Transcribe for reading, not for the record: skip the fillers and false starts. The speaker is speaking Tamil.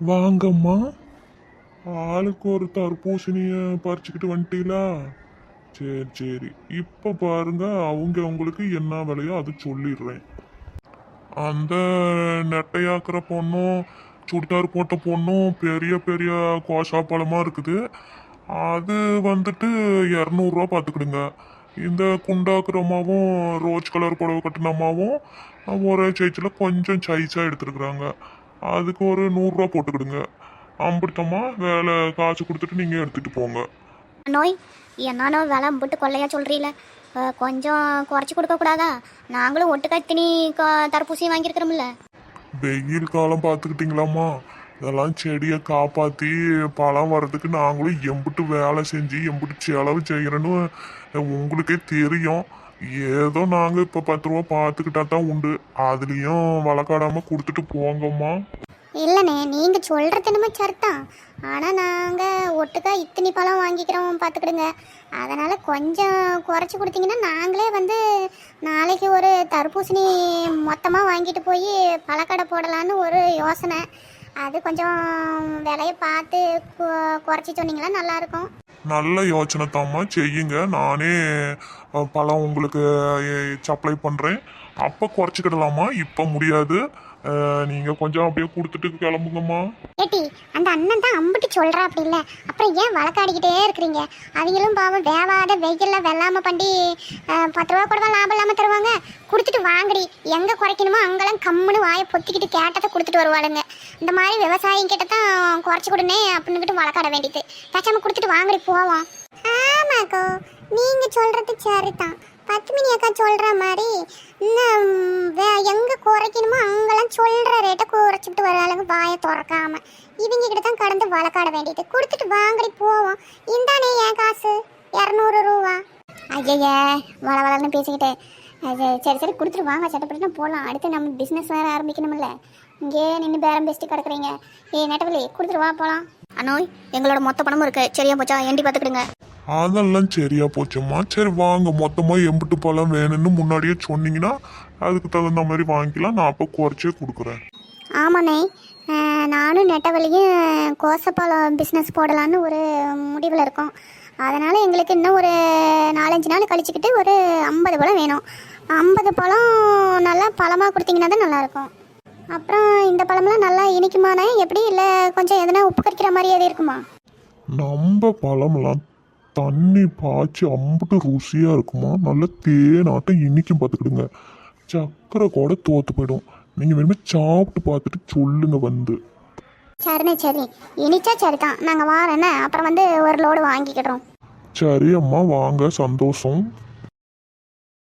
வாங்கம்மா. ஆளுக்கு ஒரு தர்பூசணிய பறிச்சுக்கிட்டு வந்துட்டீங்களா? சரி சரி, இப்போ பாருங்க, உங்களுக்கு என்ன விலையோ அது சொல்லிடுறேன். அந்த நெட்டையாக்குற பொண்ணும் சுடிதார் போட்ட பொண்ணும் பெரிய பெரிய கோஷா பழமாக இருக்குது. அது வந்துட்டு 200 பார்த்துக்கிடுங்க. இந்த குண்டாக்குற அம்மாவும் ரோஸ் கலர் புடவை கட்டின அம்மாவும் ஒரே சைஸில் கொஞ்சம் சைஸாக எடுத்துருக்குறாங்க. அதுக்கு ஒரு 100 போட்டுக்கிடுங்க. அம்பிட்டம்மா வேலை காசு கொடுத்துட்டு நீங்கள் எடுத்துகிட்டு போங்க. நோய் என்னன்னோ விலை போட்டு கொள்ளையா சொல்கிறீல, கொஞ்சம் குறைச்சி கொடுக்கக்கூடாதா? நாங்களும் ஒட்டுக்கா திணி தர்பூசணி வாங்கியிருக்கிறோம்ல. வெயில் காலம் பார்த்துக்கிட்டிங்களாம்மா, இதெல்லாம் செடியை காப்பாற்றி பழம் வர்றதுக்கு நாங்களும் எம்பிட்டு வேலை செஞ்சு எம்பிட்டு செலவு செய்கிறேன்னு உங்களுக்கே தெரியும். ஏதோ நாங்கள் இப்போ 10 ரூபா பார்த்துக்கிட்டா தான் உண்டு. அதுலேயும் வழக்காடாமல் கொடுத்துட்டு போங்கம்மா. இல்லைண்ணே, நீங்கள் சொல்கிறது என்னமோ சரிதான். ஆனால் நாங்கள் ஒட்டுக்கா இத்தனி பழம் வாங்கிக்கிறோம் பார்த்துக்கிடுங்க. அதனால் கொஞ்சம் குறைச்சி கொடுத்தீங்கன்னா நாங்களே வந்து நாளைக்கு ஒரு தர்பூசணி மொத்தமாக வாங்கிட்டு போய் பழக்கடை போடலான்னு ஒரு யோசனை. அது கொஞ்சம் விலையை பார்த்து குறைச்சி சொன்னீங்களா நல்லாயிருக்கும். நல்ல யோசனை தாம்மா, செய்யுங்க. நானே பழம் உங்களுக்கு சப்ளை பண்ணுறேன். அப்போ குறைச்சிக்கிடலாமா? இப்போ முடியாது. நீங்கள் கொஞ்சம் அப்படியே கொடுத்துட்டு கிளம்புங்கம்மா. ஏட்டி, அந்த அண்ணன் தான் அம்பிட்டு சொல்கிறா அப்படி இல்லை, அப்புறம் ஏன் வழக்காடிக்கிட்டே இருக்கிறீங்க? அவங்களும் பாவம் வேவாத வெயிலில் வெள்ளாமல் பண்ணி 10 ரூபா கூட லாபம் இல்லாமல் தருவாங்க. கொடுத்துட்டு வாங்கடி, எங்கே குறைக்கணுமோ அங்கெல்லாம் கம்முன்னு வாயை பொத்திக்கிட்டு கேட்டதை கொடுத்துட்டு வருவாளுங்க. இந்த மாதிரி விவசாயம் கிட்ட தான் குறைச்சி கொடுனே அப்படின்னுக்கிட்டு வழக்காட வேண்டியது. பேசாமல் கொடுத்துட்டு வாங்கடி போவோம். ஆமாக்கோ, நீங்கள் சொல்கிறது சரிதான். பத்மினி அக்கா சொல்கிற மாதிரி எங்கே குறைக்கணுமோ அங்கெல்லாம் சொல்கிற ரேட்டை குறைச்சிக்கிட்டு வர அளவு வாயை திறக்காம இவங்க கிட்ட தான் கடந்து வழக்காட வேண்டியது. கொடுத்துட்டு வாங்கடி போவோம். இந்தானே என் காசு 200 ரூபா. ஐயா வள வளன்னு பேசிக்கிட்டு சரி சரி கொடுத்துட்டு வாங்க, சட்டப்பட்டு போகலாம். அடுத்து நம்ம பிஸ்னஸ் வேறு ஆரம்பிக்கணும்ல. இங்கே நின்று பேரம் பேசிட்டு கிடக்குறீங்க. நெட்டவலி கொடுத்துட்டு வா போகலாம். அண்ணோய், எங்களோட மொத்த பணமும் இருக்கு, சரியா போச்சா? எண்டி பார்த்துக்கிடுங்க. அதெல்லாம் சரியா போச்சும்மா. சரி வாங்க, மொத்தமாக எம்பிட்டு பழம் வேணும்னு முன்னாடியே சொன்னீங்கன்னா அதுக்கு தகுந்த மாதிரி வாங்கிக்கலாம். நான் அப்போ குறைச்சே கொடுக்குறேன். ஆமாண்ணே, நானும் நெட்டவழியும் கோசப்பழம் பிஸ்னஸ் போடலான்னு ஒரு முடிவில் இருக்கோம். அதனால் எங்களுக்கு இன்னும் ஒரு 4-5 நாள் கழிச்சுக்கிட்டு ஒரு 50 பழம் வேணும். 50 பழம் நல்லா பழமாக கொடுத்தீங்கன்னா தான் நல்லாயிருக்கும். அப்புறம் இந்த பழம்லாம் நல்லா இனிக்குமாண்ணே? எப்படி இல்லை கொஞ்சம் எதனா உப்பு கறிக்கிற மாதிரி எது இருக்குமா? நம்ம பழம்லாம் தண்ணி பாய்ச்சி அம்பிட்டு ருசியாக இருக்குமா. நல்லா தேனாட்டம் இனிக்கும் பார்த்துக்கிடுங்க. சக்கரை கூட தோற்று போயிடும். நீங்கள் வேணுமே சாப்பிட்டு பார்த்துட்டு சொல்லுங்க வந்து. சரிண்ணே, சரி, இனிச்சா சரி தான். நாங்கள் வாரேண்ணே, அப்புறம் வந்து ஒரு லோடு வாங்கிக்கிடுறோம். சரி அம்மா, வாங்க, சந்தோஷம்.